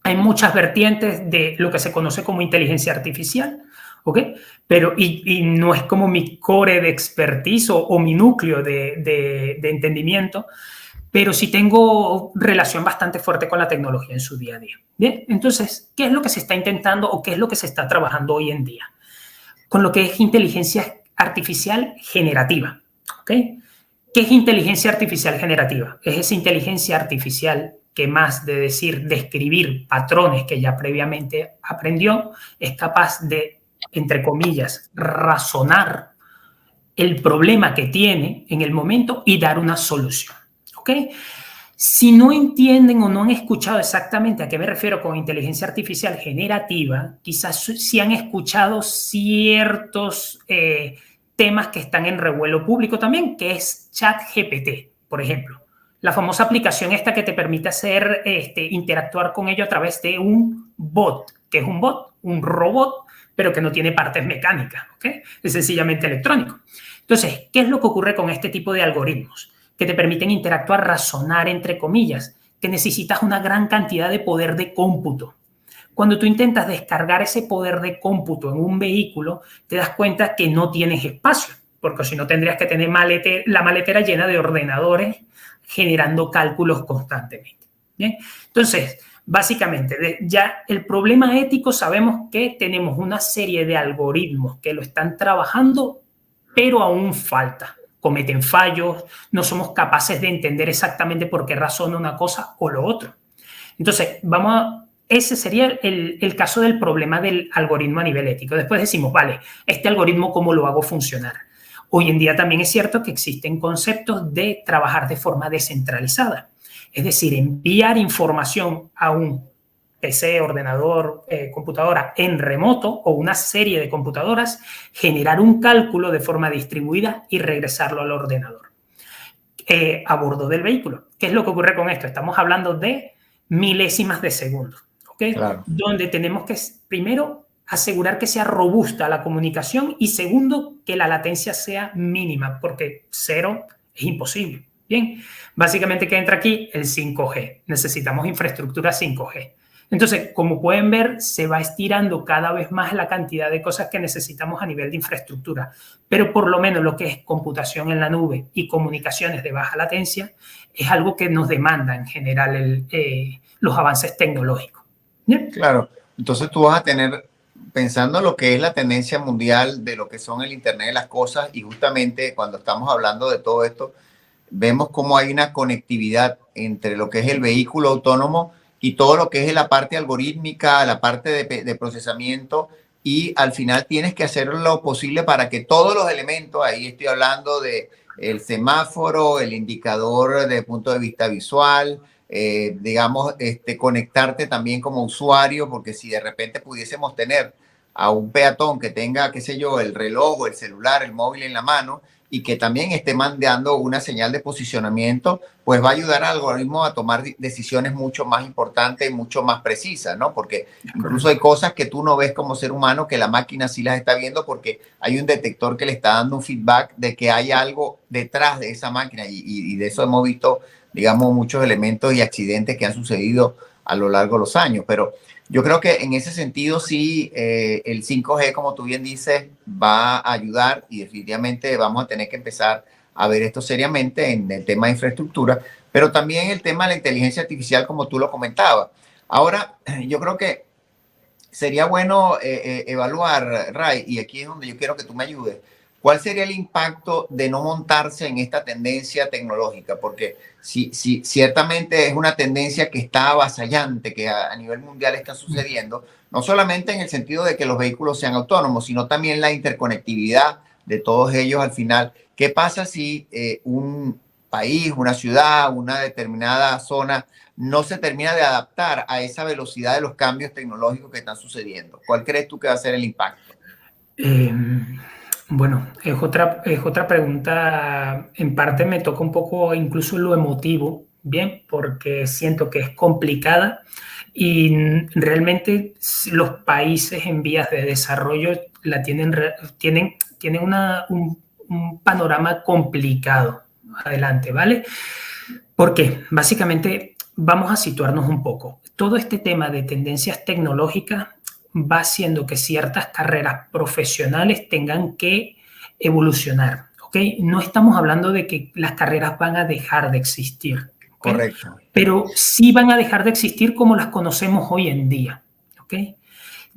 hay muchas vertientes de lo que se conoce como inteligencia artificial, ¿ok? Pero y no es como mi core de expertise o mi núcleo de entendimiento, pero sí tengo relación bastante fuerte con la tecnología en su día a día. Bien, entonces, ¿qué es lo que se está intentando o qué es lo que se está trabajando hoy en día? Con lo que es inteligencia artificial generativa, ¿ok? ¿Qué es inteligencia artificial generativa? Es esa inteligencia artificial que más de describir patrones que ya previamente aprendió, es capaz de, entre comillas, razonar el problema que tiene en el momento y dar una solución, ¿ok? Si no entienden o no han escuchado exactamente a qué me refiero con inteligencia artificial generativa, quizás sí han escuchado ciertos temas que están en revuelo público también, que es ChatGPT, por ejemplo. La famosa aplicación esta que te permite interactuar con ello a través de un bot. ¿Qué es un bot? Un robot, pero que no tiene partes mecánicas, ¿ok? Es sencillamente electrónico. Entonces, ¿qué es lo que ocurre con este tipo de algoritmos? Que te permiten interactuar, razonar, entre comillas, que necesitas una gran cantidad de poder de cómputo. Cuando tú intentas descargar ese poder de cómputo en un vehículo, te das cuenta que no tienes espacio, porque si no tendrías que tener la maletera llena de ordenadores generando cálculos constantemente. ¿Bien? Entonces, básicamente, ya el problema ético sabemos que tenemos una serie de algoritmos que lo están trabajando, pero aún falta. Cometen fallos, no somos capaces de entender exactamente por qué razona una cosa o lo otro. Entonces, ese sería el caso del problema del algoritmo a nivel ético. Después decimos, vale, este algoritmo, ¿cómo lo hago funcionar? Hoy en día también es cierto que existen conceptos de trabajar de forma descentralizada. Es decir, enviar información a un PC, ordenador, computadora en remoto o una serie de computadoras, generar un cálculo de forma distribuida y regresarlo al ordenador. a bordo del vehículo. ¿Qué es lo que ocurre con esto? Estamos hablando de milésimas de segundo, ¿ok? Claro. Donde tenemos que, primero, asegurar que sea robusta la comunicación y segundo, que la latencia sea mínima, porque cero es imposible. Bien, básicamente, ¿qué entra aquí? El 5G. Necesitamos infraestructura 5G. Entonces, como pueden ver, se va estirando cada vez más la cantidad de cosas que necesitamos a nivel de infraestructura, pero por lo menos lo que es computación en la nube y comunicaciones de baja latencia es algo que nos demanda en general los avances tecnológicos. ¿Bien? Claro, entonces tú vas a tener, pensando en lo que es la tendencia mundial de lo que son el Internet de las cosas, y justamente cuando estamos hablando de todo esto, vemos cómo hay una conectividad entre lo que es el vehículo autónomo y todo lo que es la parte algorítmica, la parte de procesamiento, y al final tienes que hacer lo posible para que todos los elementos, ahí estoy hablando de el semáforo, el indicador de punto de vista visual, digamos, conectarte también como usuario, porque si de repente pudiésemos tener a un peatón que tenga, qué sé yo, el reloj o el celular, el móvil en la mano, y que también esté mandando una señal de posicionamiento, pues va a ayudar al algoritmo a tomar decisiones mucho más importantes y mucho más precisas, ¿no? Porque incluso hay cosas que tú no ves como ser humano que la máquina sí las está viendo porque hay un detector que le está dando un feedback de que hay algo detrás de esa máquina y de eso hemos visto, digamos, muchos elementos y accidentes que han sucedido a lo largo de los años, pero yo creo que en ese sentido sí, el 5G, como tú bien dices, va a ayudar y definitivamente vamos a tener que empezar a ver esto seriamente en el tema de infraestructura, pero también el tema de la inteligencia artificial, como tú lo comentabas. Ahora, yo creo que sería bueno evaluar, Ray, y aquí es donde yo quiero que tú me ayudes. ¿Cuál sería el impacto de no montarse en esta tendencia tecnológica? Porque si ciertamente es una tendencia que está avasallante, que a nivel mundial está sucediendo, no solamente en el sentido de que los vehículos sean autónomos, sino también la interconectividad de todos ellos al final. ¿Qué pasa si un país, una ciudad, una determinada zona no se termina de adaptar a esa velocidad de los cambios tecnológicos que están sucediendo? ¿Cuál crees tú que va a ser el impacto? Bueno, es otra pregunta, en parte me toca un poco incluso lo emotivo, ¿bien? Porque siento que es complicada y realmente los países en vías de desarrollo tienen un panorama complicado adelante, ¿vale? ¿Por qué? Básicamente, vamos a situarnos un poco. Todo este tema de tendencias tecnológicas va haciendo que ciertas carreras profesionales tengan que evolucionar, ¿ok? No estamos hablando de que las carreras van a dejar de existir, ¿ok? Correcto. Pero sí van a dejar de existir como las conocemos hoy en día, ¿ok?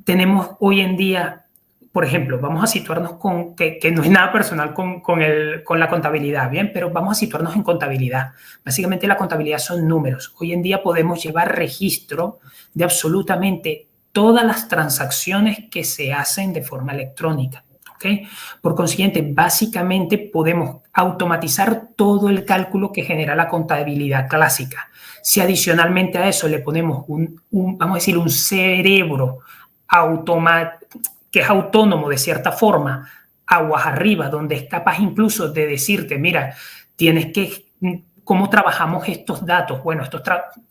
Tenemos hoy en día, por ejemplo, vamos a situarnos con, que no es nada personal con la contabilidad, ¿bien? Pero vamos a situarnos en contabilidad. Básicamente la contabilidad son números. Hoy en día podemos llevar registro de absolutamente todas las transacciones que se hacen de forma electrónica, ¿ok? Por consiguiente, básicamente podemos automatizar todo el cálculo que genera la contabilidad clásica. Si adicionalmente a eso le ponemos vamos a decir, un cerebro que es autónomo de cierta forma, aguas arriba, donde es capaz incluso de decirte, mira, tienes que, ¿cómo trabajamos estos datos? Bueno,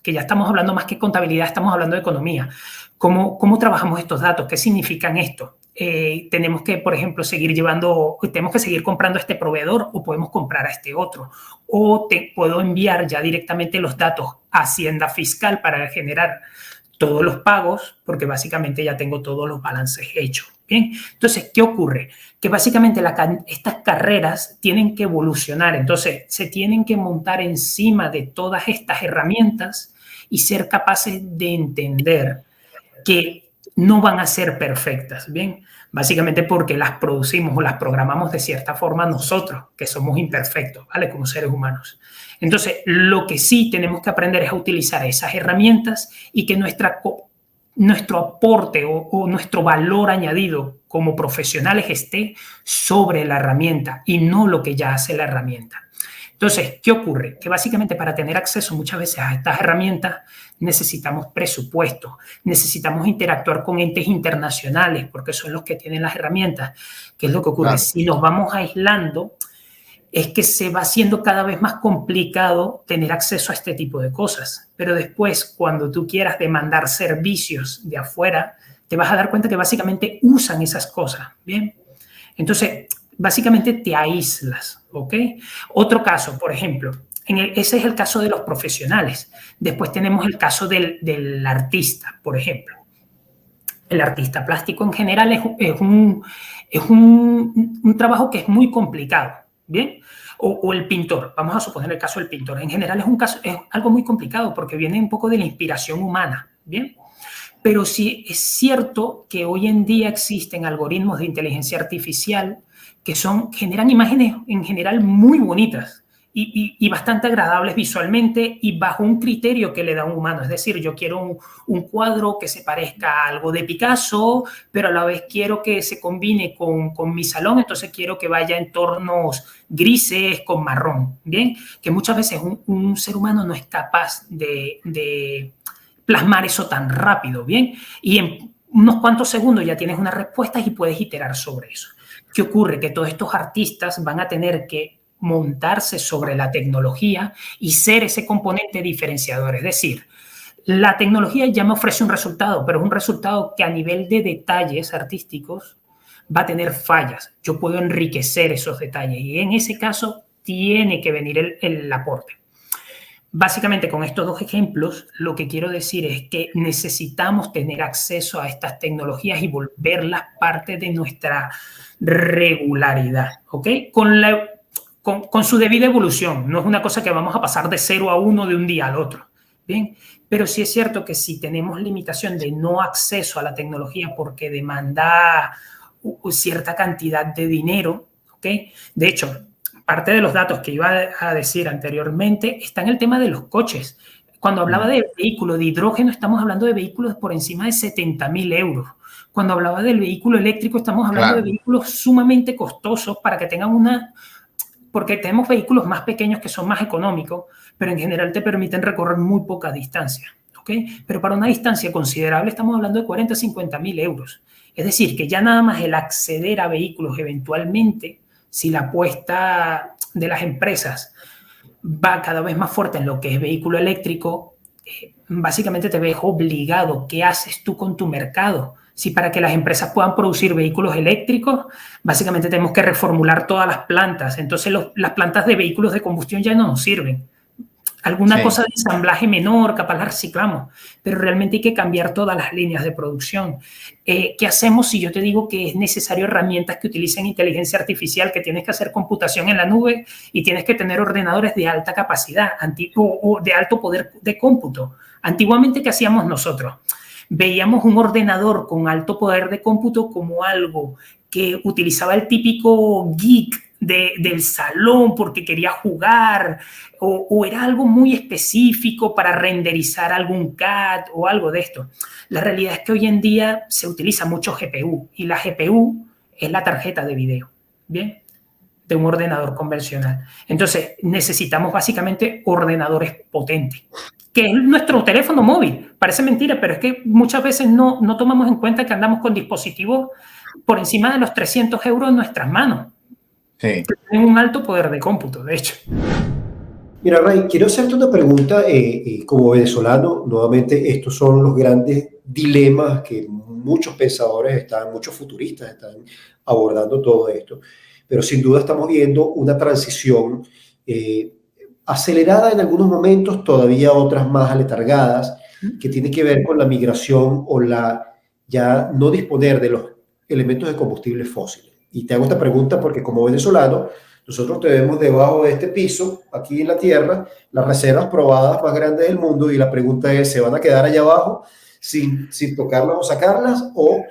que ya estamos hablando más que contabilidad, estamos hablando de economía. ¿Cómo trabajamos estos datos? ¿Qué significan esto? Tenemos que, por ejemplo, tenemos que seguir comprando a este proveedor o podemos comprar a este otro. O te puedo enviar ya directamente los datos a Hacienda Fiscal para generar todos los pagos, porque básicamente ya tengo todos los balances hechos. Bien, entonces, ¿qué ocurre? Que básicamente estas carreras tienen que evolucionar, entonces se tienen que montar encima de todas estas herramientas y ser capaces de entender que no van a ser perfectas, ¿bien? Básicamente porque las producimos o las programamos de cierta forma nosotros, que somos imperfectos, ¿vale? Como seres humanos. Entonces, lo que sí tenemos que aprender es a utilizar esas herramientas y que nuestro aporte o nuestro valor añadido como profesionales esté sobre la herramienta y no lo que ya hace la herramienta. Entonces, ¿qué ocurre? Que básicamente para tener acceso muchas veces a estas herramientas necesitamos presupuesto, necesitamos interactuar con entes internacionales porque son los que tienen las herramientas. ¿Qué es lo que ocurre? Claro. Si nos vamos aislando, es que se va haciendo cada vez más complicado tener acceso a este tipo de cosas. Pero después, cuando tú quieras demandar servicios de afuera, te vas a dar cuenta que básicamente usan esas cosas, ¿bien? Entonces, básicamente te aíslas, ¿ok? Otro caso, por ejemplo, ese es el caso de los profesionales. Después tenemos el caso del artista, por ejemplo. El artista plástico en general es un trabajo que es muy complicado, ¿bien? O el pintor, vamos a suponer el caso del pintor. En general es algo muy complicado porque viene un poco de la inspiración humana, ¿bien? Pero sí es cierto que hoy en día existen algoritmos de inteligencia artificial que generan imágenes en general muy bonitas y bastante agradables visualmente y bajo un criterio que le da un humano. Es decir, yo quiero un cuadro que se parezca a algo de Picasso, pero a la vez quiero que se combine con mi salón, entonces quiero que vaya en tonos grises con marrón, ¿bien? Que muchas veces un ser humano no es capaz de plasmar eso tan rápido, ¿bien? Y en unos cuantos segundos ya tienes unas respuestas y puedes iterar sobre eso. ¿Qué ocurre? Que todos estos artistas van a tener que montarse sobre la tecnología y ser ese componente diferenciador. Es decir, la tecnología ya me ofrece un resultado, pero es un resultado que a nivel de detalles artísticos va a tener fallas. Yo puedo enriquecer esos detalles y en ese caso tiene que venir el aporte. Básicamente, con estos dos ejemplos, lo que quiero decir es que necesitamos tener acceso a estas tecnologías y volverlas parte de nuestra regularidad, ¿ok? Con su debida evolución. No es una cosa que vamos a pasar de 0 a 1 de un día al otro, ¿bien? Pero sí es cierto que si tenemos limitación de no acceso a la tecnología porque demanda cierta cantidad de dinero, ¿ok? De hecho, parte de los datos que iba a decir anteriormente está en el tema de los coches. Cuando hablaba de vehículos de hidrógeno, estamos hablando de vehículos por encima de 70.000 euros. Cuando hablaba del vehículo eléctrico, estamos hablando de vehículos sumamente costosos para que tengan porque tenemos vehículos más pequeños que son más económicos, pero en general te permiten recorrer muy poca distancia, ¿ok? Pero para una distancia considerable estamos hablando de 40 a 50.000 euros. Es decir, que ya nada más el acceder a vehículos eventualmente, si la apuesta de las empresas va cada vez más fuerte en lo que es vehículo eléctrico, básicamente te ves obligado. ¿Qué haces tú con tu mercado? Si para que las empresas puedan producir vehículos eléctricos, básicamente tenemos que reformular todas las plantas. Entonces las plantas de vehículos de combustión ya no nos sirven. Alguna cosa de ensamblaje menor, capaz la reciclamos, pero realmente hay que cambiar todas las líneas de producción. ¿Qué hacemos si yo te digo que es necesario herramientas que utilicen inteligencia artificial, que tienes que hacer computación en la nube y tienes que tener ordenadores de alta capacidad o de alto poder de cómputo? Antiguamente, ¿qué hacíamos nosotros? Veíamos un ordenador con alto poder de cómputo como algo que utilizaba el típico geek del salón porque quería jugar o era algo muy específico para renderizar algún CAD o algo de esto. La realidad es que hoy en día se utiliza mucho GPU y la GPU es la tarjeta de video, ¿bien? De un ordenador convencional. Entonces necesitamos básicamente ordenadores potentes, que es nuestro teléfono móvil. Parece mentira, pero es que muchas veces no tomamos en cuenta que andamos con dispositivos por encima de los 300 euros en nuestras manos. Sí. Que tienen un alto poder de cómputo, de hecho. Mira, Ray, quiero hacerte una pregunta como venezolano. Nuevamente, estos son los grandes dilemas que muchos pensadores muchos futuristas están abordando todo esto. Pero sin duda estamos viendo una transición acelerada en algunos momentos, todavía otras más aletargadas, que tiene que ver con la migración o ya no disponer de los elementos de combustibles fósiles. Y te hago esta pregunta porque como venezolano, nosotros tenemos debajo de este piso, aquí en la tierra, las reservas probadas más grandes del mundo y la pregunta es, ¿se van a quedar allá abajo sin tocarlas o sacarlas? ¿O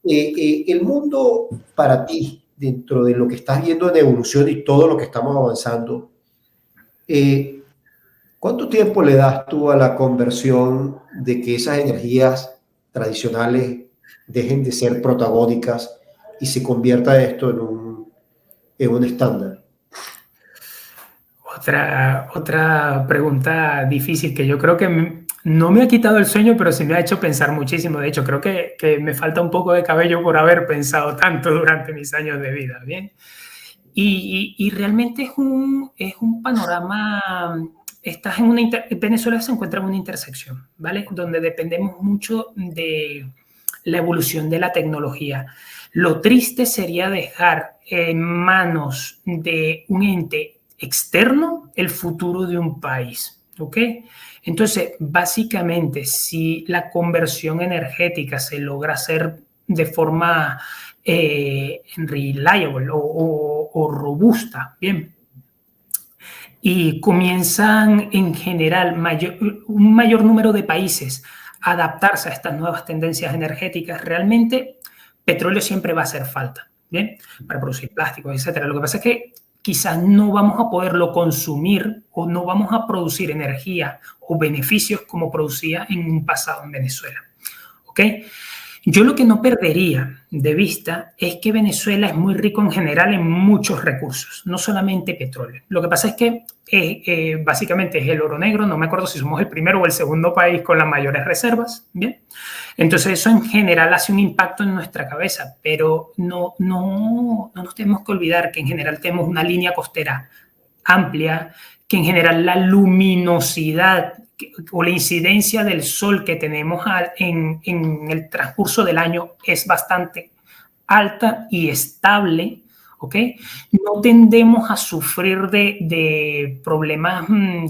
el mundo para ti, dentro de lo que estás viendo en evolución y todo lo que estamos avanzando, ¿cuánto tiempo le das tú a la conversión de que esas energías tradicionales dejen de ser protagónicas y se convierta esto en un estándar? Otra pregunta difícil que yo creo que no me ha quitado el sueño, pero sí me ha hecho pensar muchísimo. De hecho, creo que me falta un poco de cabello por haber pensado tanto durante mis años de vida, ¿bien? y realmente es un panorama. Venezuela se encuentra en una intersección, ¿vale? Donde dependemos mucho de la evolución de la tecnología. Lo triste sería dejar en manos de un ente externo el futuro de un país, ¿ok? Entonces, básicamente, si la conversión energética se logra hacer de forma reliable o robusta, bien, y comienzan en general un mayor número de países a adaptarse a estas nuevas tendencias energéticas, realmente petróleo siempre va a hacer falta, ¿bien? Para producir plásticos, etcétera. Lo que pasa es que quizás no vamos a poderlo consumir o no vamos a producir energía o beneficios como producía en un pasado en Venezuela, ¿ok? Yo lo que no perdería de vista es que Venezuela es muy rico en general en muchos recursos, no solamente petróleo. Lo que pasa es que básicamente es el oro negro, no me acuerdo si somos el primero o el segundo país con las mayores reservas, ¿bien? Entonces eso en general hace un impacto en nuestra cabeza, pero no nos tenemos que olvidar que en general tenemos una línea costera amplia, que en general la luminosidad o la incidencia del sol que tenemos en el transcurso del año es bastante alta y estable, ¿ok? No tendemos a sufrir de problemas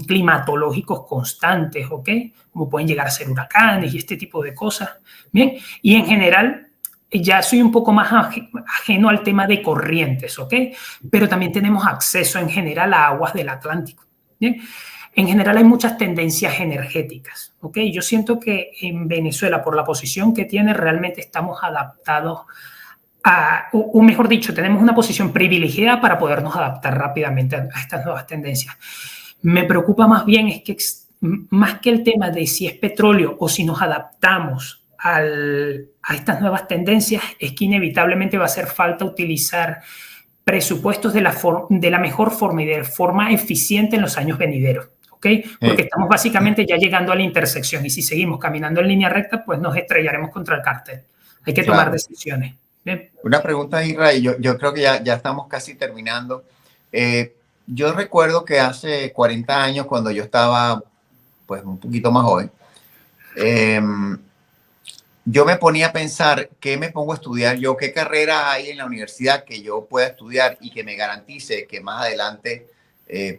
climatológicos constantes, ¿ok? Como pueden llegar a ser huracanes y este tipo de cosas, ¿bien? Y en general ya soy un poco más ajeno al tema de corrientes, ¿ok? Pero también tenemos acceso en general a aguas del Atlántico, ¿bien? En general hay muchas tendencias energéticas, ¿ok? Yo siento que en Venezuela, por la posición que tiene, realmente estamos adaptados o mejor dicho, tenemos una posición privilegiada para podernos adaptar rápidamente a estas nuevas tendencias. Me preocupa más bien es que, más que el tema de si es petróleo o si nos adaptamos a estas nuevas tendencias, es que inevitablemente va a hacer falta utilizar presupuestos de la mejor forma y de forma eficiente en los años venideros. ¿Okay? Porque estamos básicamente ya llegando a la intersección y si seguimos caminando en línea recta, pues nos estrellaremos contra el cartel. Hay que tomar decisiones. Bien. Una pregunta, Israel, yo creo que ya estamos casi terminando. Yo recuerdo que hace 40 años, cuando yo estaba pues un poquito más joven, yo me ponía a pensar qué me pongo a estudiar yo, qué carrera hay en la universidad que yo pueda estudiar y que me garantice que más adelante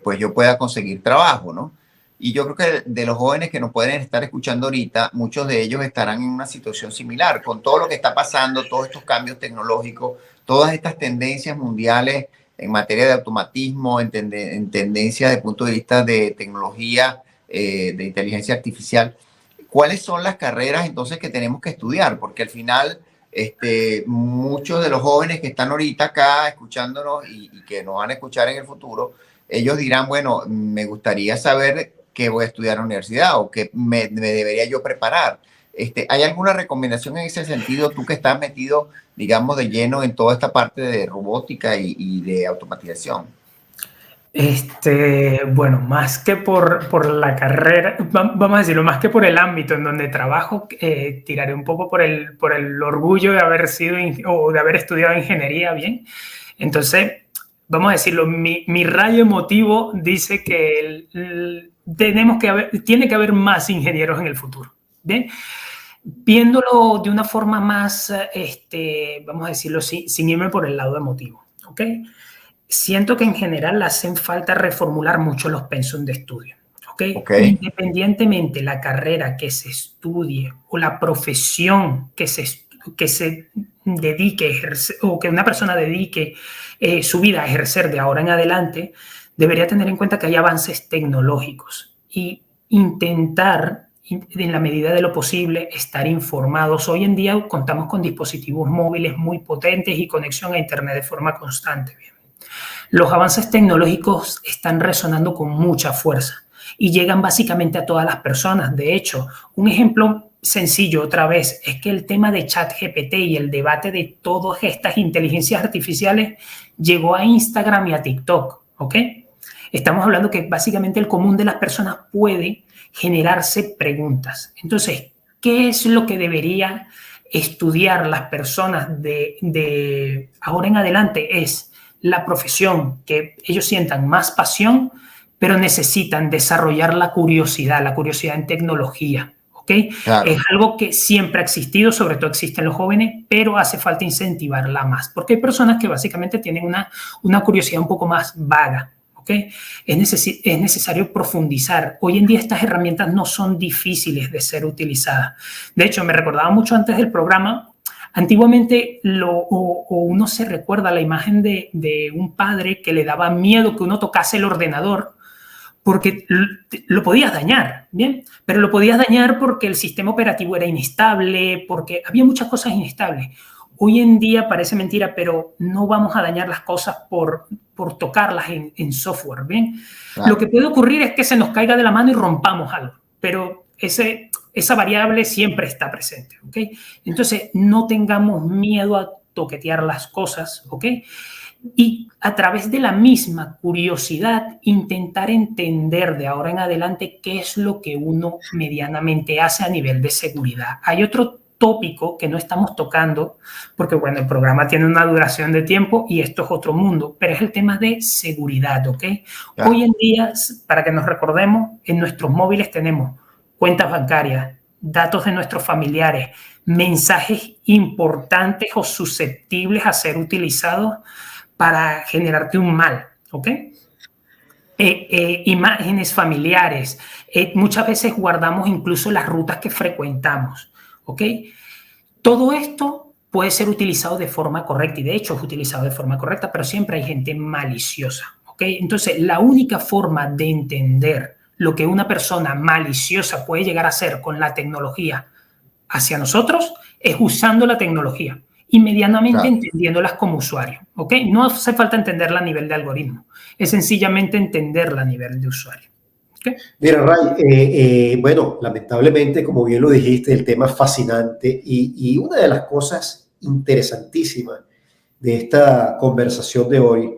pues yo pueda conseguir trabajo, ¿no? Y yo creo que de los jóvenes que nos pueden estar escuchando ahorita, muchos de ellos estarán en una situación similar, con todo lo que está pasando, todos estos cambios tecnológicos, todas estas tendencias mundiales en materia de automatismo, en tendencia desde el punto de vista de tecnología, de inteligencia artificial. ¿Cuáles son las carreras entonces que tenemos que estudiar? Porque al final, muchos de los jóvenes que están ahorita acá escuchándonos y que nos van a escuchar en el futuro, ellos dirán, bueno, me gustaría saber qué voy a estudiar en la universidad o qué me debería yo preparar. ¿Hay alguna recomendación en ese sentido? Tú que estás metido, digamos, de lleno en toda esta parte de robótica y de automatización. Bueno, más que por la carrera, vamos a decirlo, más que por el ámbito en donde trabajo, tiraré un poco por el orgullo de haber sido o de haber estudiado ingeniería, bien. Entonces, vamos a decirlo, mi rayo emotivo dice que tiene que haber más ingenieros en el futuro, ¿bien? Viéndolo de una forma más, vamos a decirlo, sin irme por el lado emotivo, ¿ok? Siento que en general hacen falta reformular mucho los pensum de estudio, ¿ok? Independientemente la carrera que se estudie o la profesión que se dedique a ejercer, o que una persona dedique su vida a ejercer de ahora en adelante, debería tener en cuenta que hay avances tecnológicos y intentar, en la medida de lo posible, estar informados. Hoy en día contamos con dispositivos móviles muy potentes y conexión a Internet de forma constante. Bien. Los avances tecnológicos están resonando con mucha fuerza y llegan básicamente a todas las personas. De hecho, un ejemplo sencillo otra vez es que el tema de ChatGPT y el debate de todas estas inteligencias artificiales llegó a Instagram y a TikTok, ¿ok? Estamos hablando que básicamente el común de las personas puede generarse preguntas. Entonces, ¿qué es lo que debería estudiar las personas de ahora en adelante? Es la profesión, que ellos sientan más pasión, pero necesitan desarrollar la curiosidad en tecnología. ¿Okay? Claro. Es algo que siempre ha existido, sobre todo existe en los jóvenes, pero hace falta incentivarla más, porque hay personas que básicamente tienen una curiosidad un poco más vaga. ¿Okay? Es necesario profundizar. Hoy en día estas herramientas no son difíciles de ser utilizadas. De hecho, me recordaba mucho antes del programa, antiguamente uno se recuerda la imagen de un padre que le daba miedo que uno tocase el ordenador, porque lo podías dañar, ¿bien? Pero lo podías dañar porque el sistema operativo era inestable, porque había muchas cosas inestables. Hoy en día parece mentira, pero no vamos a dañar las cosas por tocarlas en software, ¿bien? Claro. Lo que puede ocurrir es que se nos caiga de la mano y rompamos algo, pero esa variable siempre está presente, ¿ok? Entonces, no tengamos miedo a toquetear las cosas, ¿ok? Y a través de la misma curiosidad, intentar entender de ahora en adelante qué es lo que uno medianamente hace a nivel de seguridad. Hay otro tópico que no estamos tocando, porque bueno, el programa tiene una duración de tiempo y esto es otro mundo, pero es el tema de seguridad, ¿ok? Claro. Hoy en día, para que nos recordemos, en nuestros móviles tenemos cuentas bancarias, datos de nuestros familiares, mensajes importantes o susceptibles a ser utilizados para generarte un mal, ¿ok? Imágenes familiares. Muchas veces guardamos incluso las rutas que frecuentamos, ¿ok? Todo esto puede ser utilizado de forma correcta y de hecho es utilizado de forma correcta, pero siempre hay gente maliciosa, ¿ok? Entonces, la única forma de entender lo que una persona maliciosa puede llegar a hacer con la tecnología hacia nosotros es usando la tecnología y medianamente claro. Entendiéndolas como usuario, ¿ok? No hace falta entenderla a nivel de algoritmo, es sencillamente entenderla a nivel de usuario. ¿Okay? Mira, Ray, bueno, lamentablemente, como bien lo dijiste, el tema es fascinante y una de las cosas interesantísimas de esta conversación de hoy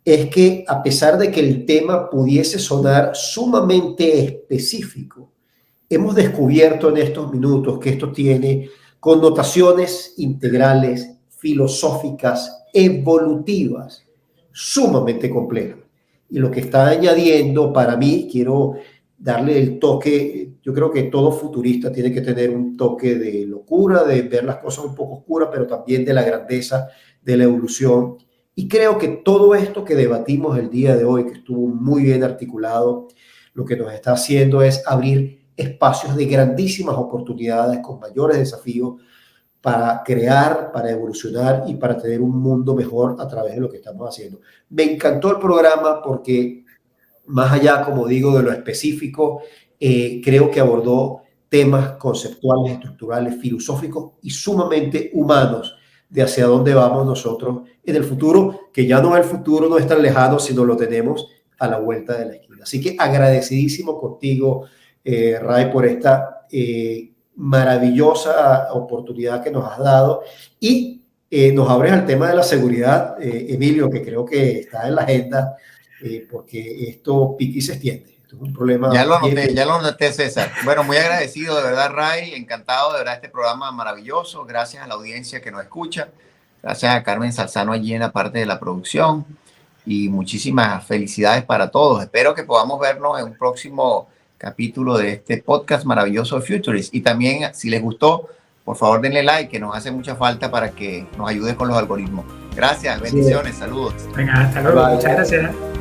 es que a pesar de que el tema pudiese sonar sumamente específico, hemos descubierto en estos minutos que esto tiene connotaciones integrales, filosóficas, evolutivas, sumamente complejas. Y lo que está añadiendo para mí, quiero darle el toque, yo creo que todo futurista tiene que tener un toque de locura, de ver las cosas un poco oscuras, pero también de la grandeza de la evolución. Y creo que todo esto que debatimos el día de hoy, que estuvo muy bien articulado, lo que nos está haciendo es abrir espacios de grandísimas oportunidades con mayores desafíos para crear, para evolucionar y para tener un mundo mejor a través de lo que estamos haciendo. Me encantó el programa porque más allá, como digo, de lo específico, creo que abordó temas conceptuales, estructurales, filosóficos y sumamente humanos de hacia dónde vamos nosotros en el futuro, que ya no es el futuro, no es tan lejano, sino lo tenemos a la vuelta de la esquina. Así que agradecidísimo contigo, Ray, por esta maravillosa oportunidad que nos has dado y nos abres al tema de la seguridad, Emilio, que creo que está en la agenda porque esto pica y se extiende. Esto es un problema. Ya lo noté, César. Bueno, muy agradecido, de verdad, Ray, encantado de verdad este programa maravilloso. Gracias a la audiencia que nos escucha. Gracias a Carmen Salzano allí en la parte de la producción y muchísimas felicidades para todos. Espero que podamos vernos en un próximo capítulo de este podcast maravilloso de Futurist. Y también, si les gustó, por favor denle like, que nos hace mucha falta para que nos ayude con los algoritmos. Gracias, bendiciones, saludos. Venga, hasta luego, muchas gracias.